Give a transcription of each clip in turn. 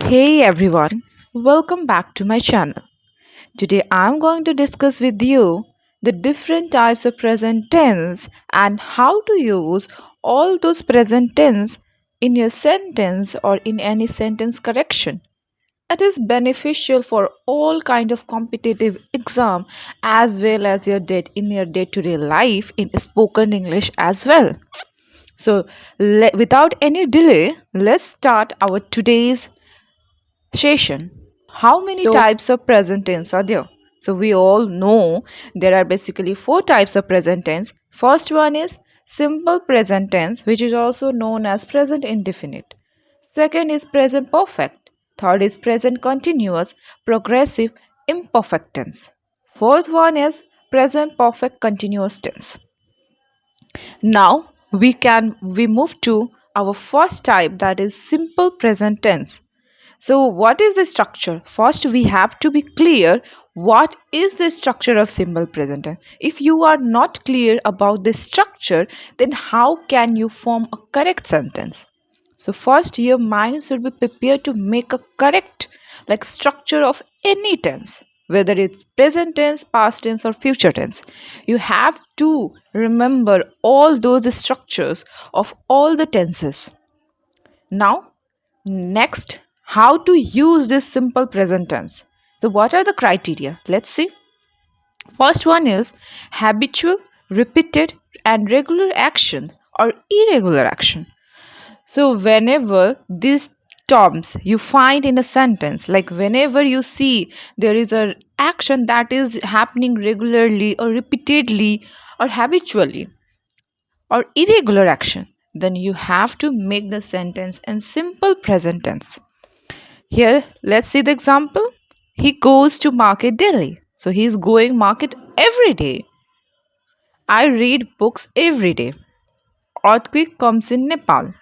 Hey everyone, welcome back to my channel. Today I'm going to discuss with you the different types of present tense and how to use all those present tense in your sentence or in any sentence correction. It is beneficial for all kind of competitive exam as well as in your day-to-day life in spoken English as well. So without any delay, let's start our today's session. How many types of present tense are there? So we all know there are basically four types of present tense. First one is simple present tense, which is also known as present indefinite. Second is present perfect. Third is present continuous, progressive, imperfect tense. Fourth one is present perfect continuous tense. Now we move to our first type, that is simple present tense. So, what is the structure? First, we have to be clear what is the structure of simple present tense. If you are not clear about the structure, then how can you form a correct sentence? So, first, your mind should be prepared to make a correct structure of any tense, whether it's present tense, past tense, or future tense. You have to remember all those structures of all the tenses. Now, next, how to use this simple present tense. So, what are the criteria? Let's see. First one is habitual, repeated, and regular action or irregular action. So, whenever these terms you find in a sentence, like whenever you see there is a action that is happening regularly or repeatedly or habitually or irregular action, then you have to make the sentence in simple present tense. Here, let's see the example. He goes to market daily. So he is going market every day. I read books every day. Earthquake comes in Nepal.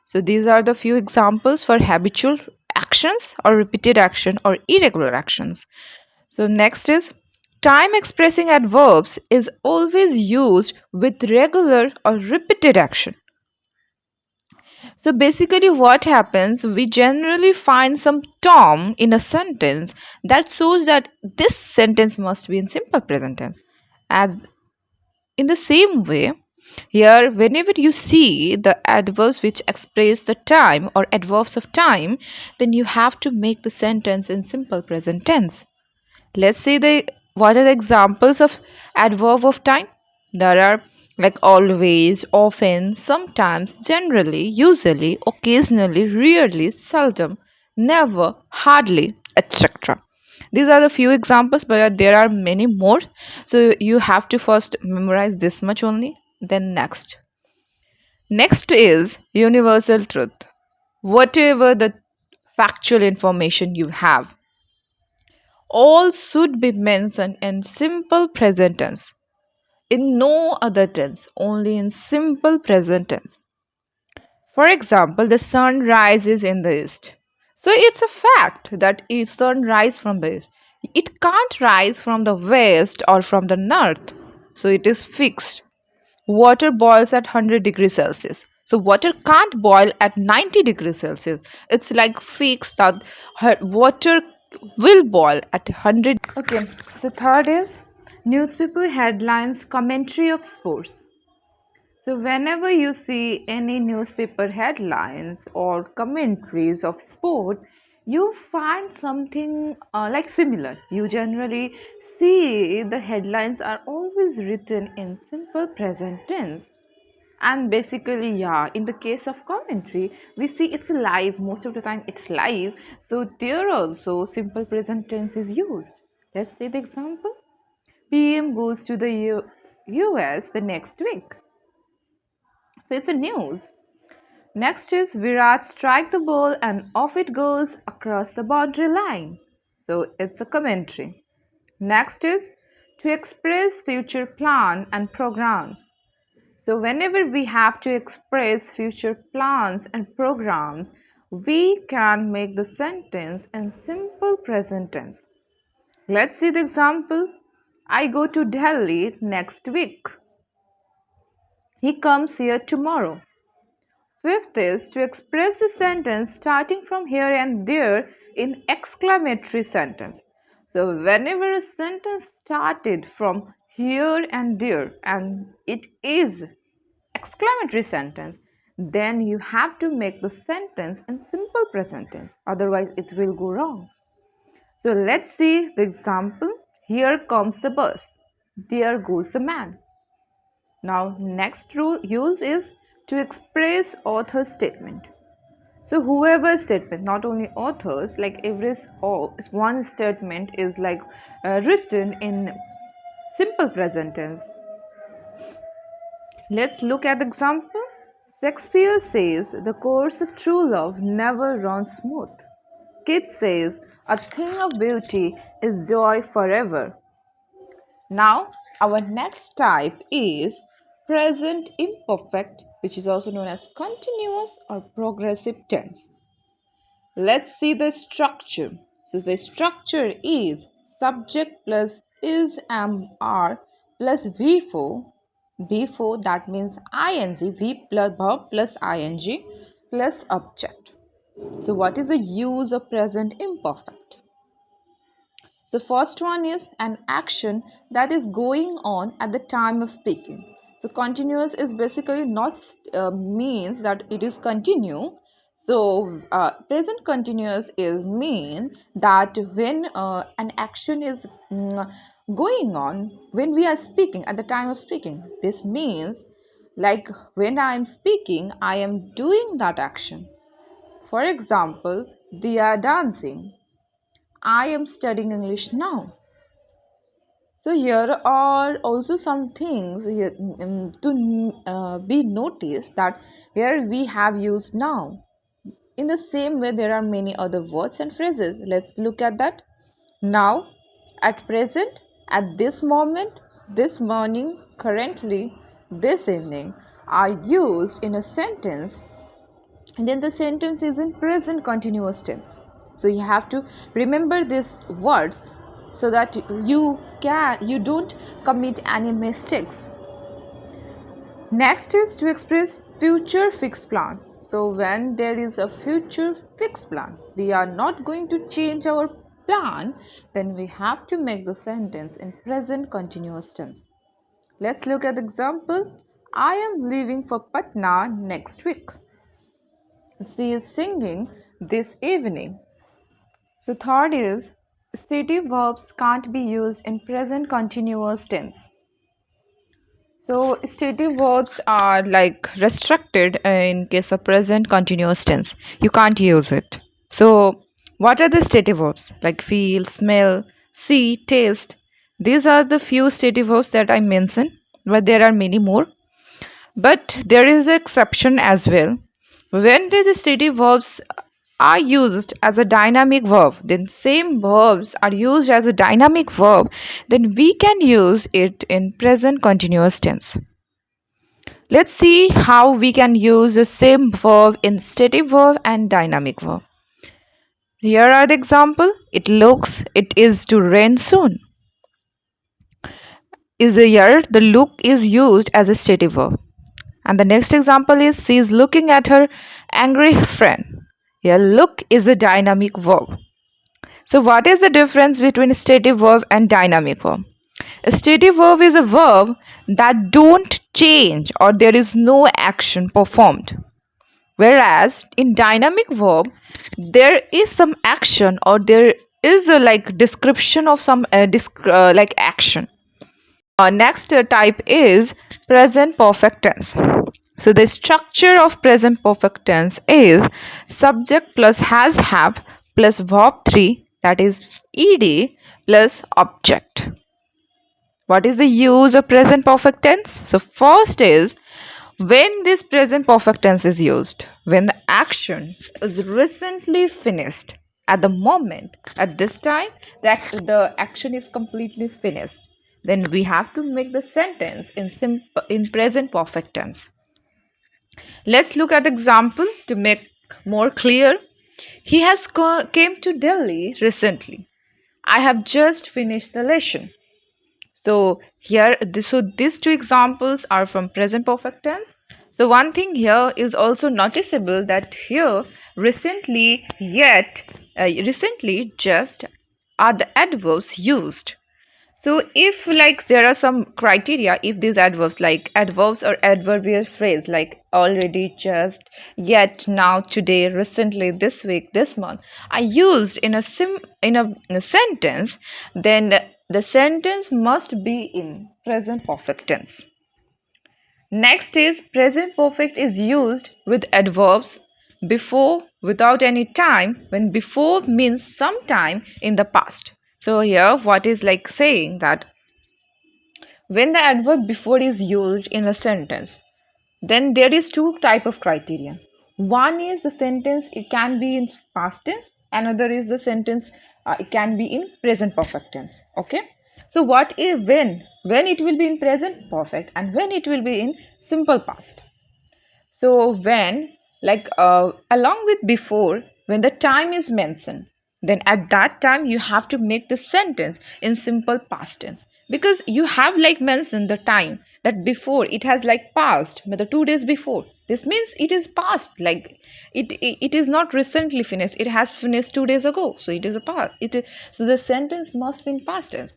So these are the few examples for habitual actions or repeated action or irregular actions. So next is time expressing adverbs is always used with regular or repeated action. So basically, what happens, we generally find some term in a sentence that shows that this sentence must be in simple present tense. And in the same way, here, whenever you see the adverbs which express the time or adverbs of time, then you have to make the sentence in simple present tense. Let's see the what are the examples of adverb of time. There are like always, often, sometimes, generally, usually, occasionally, rarely, seldom, never, hardly, etc. These are the few examples, but there are many more. So you have to first memorize this much only, then next. Next is universal truth. Whatever the factual information you have, all should be mentioned in simple present tense, in no other tense, only in simple present tense. For example, the sun rises in the east. So it's a fact that the sun rises from the east. It can't rise from the west or from the north. So it is fixed. Water boils at 100 degrees Celsius. So water can't boil at 90 degrees Celsius. It's like fixed that water will boil at 100. Okay, so third is newspaper headlines commentary of sports. So whenever you see any newspaper headlines or commentaries of sport, you find something similar. You generally see the headlines are always written in simple present tense. And basically, yeah, in the case of commentary, we see it's live. Most of the time, it's live. So there also simple present tense is used. Let's see the example. PM goes to the US the next week. So it's a news. Next is Virat strike the ball and off it goes across the boundary line. So it's a commentary. Next is to express future plan and programs. So whenever we have to express future plans and programs, we can make the sentence in simple present tense. Let's see the example. I go to Delhi next week. He comes here tomorrow. Fifth is to express the sentence starting from here and there in exclamatory sentence. So whenever a sentence started from here and there and it is exclamatory sentence, then you have to make the sentence in simple present tense, otherwise it will go wrong. So let's see the example. Here comes the bus, there goes the man. Now next rule use is to express author's statement. So whoever statement, not only authors, like every one statement is like written in simple present tense. Let's look at the example. Shakespeare says the course of true love never runs smooth. Keats says a thing of beauty is joy forever. Now, our next type is present imperfect, which is also known as continuous or progressive tense. Let's see the structure. So the structure is subject plus is am are plus V4 that means ing, V plus verb plus ing plus object. So what is the use of present imperfect? So first one is an action that is going on at the time of speaking. So continuous is basically not means that it is continue. So present continuous is mean that when an action is going on when we are speaking at the time of speaking. This means like when I am speaking, I am doing that action. For example, they are dancing. I am studying English now. So here are also some things here, to be noticed that here we have used now. In the same way, there are many other words and phrases. Let's look at that. Now, at present, at this moment, this morning, currently, this evening are used in a sentence, and then the sentence is in present continuous tense. So you have to remember these words so that you don't commit any mistakes. Next is to express future fixed plan. So when there is a future fixed plan, we are not going to change our plan, then we have to make the sentence in present continuous tense. Let's look at the example. I am leaving for Patna next week. She is singing this evening. So third is stative verbs can't be used in present continuous tense. So stative verbs are like restricted in case of present continuous tense. You can't use it. So what are the stative verbs? Like feel, smell, see, taste. These are the few stative verbs that I mentioned, but there are many more. But there is an exception as well. When these stative verbs are used as a dynamic verb, then same verbs are used as a dynamic verb, then we can use it in present continuous tense. Let's see how we can use the same verb in stative verb and dynamic verb. Here are the example. It looks, it is to rain soon. Is here the look is used as a stative verb. And the next example is she is looking at her angry friend. Here look is a dynamic verb. So what is the difference between a stative verb and dynamic verb? A stative verb is a verb that don't change or there is no action performed. Whereas in dynamic verb, there is some action or there is a like description of some like action. Next type is present perfect tense. So the structure of present perfect tense is subject plus has have plus verb 3, that is ed plus object. What is the use of present perfect tense? So first is when this present perfect tense is used, when the action is recently finished at the moment, at this time that the action is completely finished, then we have to make the sentence in present perfect tense. Let's look at the example to make more clear. He has came to Delhi recently. I have just finished the lesson. So here, these two examples are from present perfect tense. So one thing here is also noticeable that here recently, yet, recently, just are the adverbs used. So if like there are some criteria, if these adverbs like adverbs or adverbial phrase like already, just, yet, now, today, recently, this week, this month are used in a sentence, then the sentence must be in present perfect tense. Next is present perfect is used with adverbs before without any time, when before means sometime in the past. So here what is like saying that when the adverb before is used in a sentence, then there is two type of criteria. One is the sentence it can be in past tense, another is the sentence it can be in present perfect tense. Okay, so what if when it will be in present perfect and when it will be in simple past. So when like along with before, when the time is mentioned, then at that time you have to make the sentence in simple past tense, because you have like mentioned the time that before it has like passed the 2 days before. This means it is past, like it is not recently finished, it has finished 2 days ago, so it is a past, it is, so the sentence must be in past tense.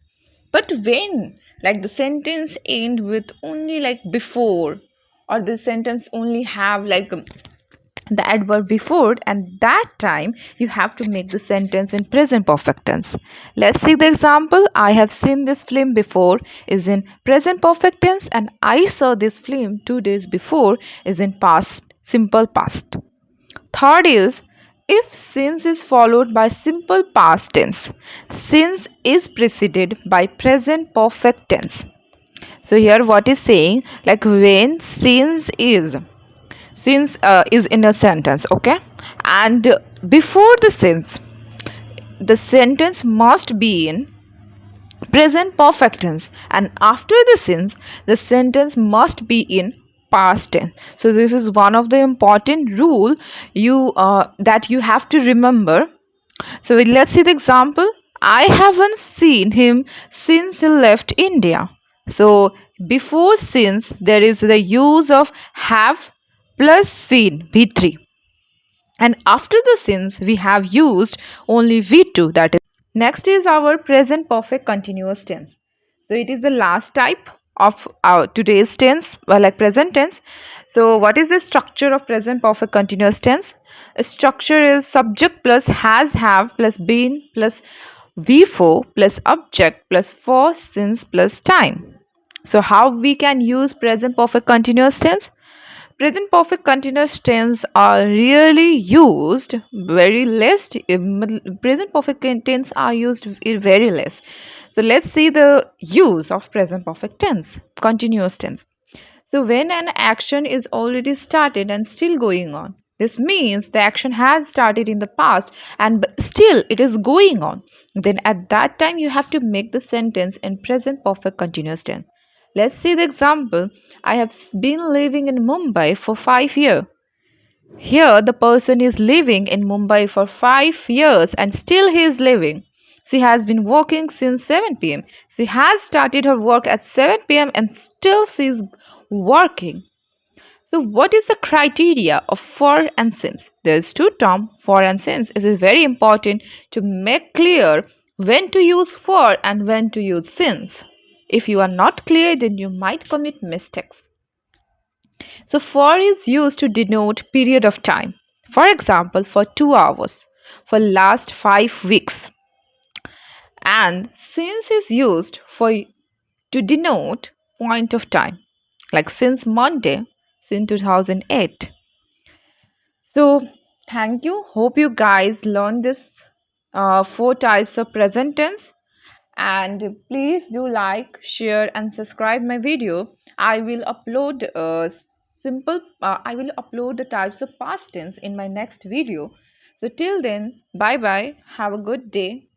But when like the sentence end with only like before, or the sentence only have like the adverb before, and that time you have to make the sentence in present perfect tense. Let's see the example. I have seen this film before is in present perfect tense, and I saw this film 2 days before is in past simple past. Third is if since is followed by simple past tense, since is preceded by present perfect tense. So here what is saying, like when since is in a sentence, okay, and before the sentence must be in present perfect tense, and after the sentence must be in past tense. So this is one of the important rule you that you have to remember. So let's see the example. I haven't seen him since he left India. So before since there is the use of have plus seen V3, and after the since we have used only V2, that is. Next is our present perfect continuous tense. So it is the last type of our today's tense, like present tense. So what is the structure of present perfect continuous tense? A structure is subject plus has, have plus been plus V4 plus object plus for, since plus time. So how we can use present perfect continuous tense? Present perfect continuous tense are really used very less. Present perfect tense are used very less. So let's see the use of present perfect tense, continuous tense. So when an action is already started and still going on, this means the action has started in the past and still it is going on. Then at that time you have to make the sentence in present perfect continuous tense. Let's see the example. I have been living in Mumbai for 5 years. Here, the person is living in Mumbai for 5 years and still he is living. She has been working since 7 p.m. She has started her work at 7 p.m. and still she is working. So, what is the criteria of for and since? There is two terms, for and since. It is very important to make clear when to use for and when to use since. If you are not clear, then you might commit mistakes. So for is used to denote period of time. For example, for 2 hours, for last 5 weeks. And since is used for to denote point of time, like since Monday, since 2008. So thank you. Hope you guys learned this 4 types of present tense, and please do like, share and subscribe my video. I will upload I will upload the types of past tense in my next video. So till then, bye bye, have a good day.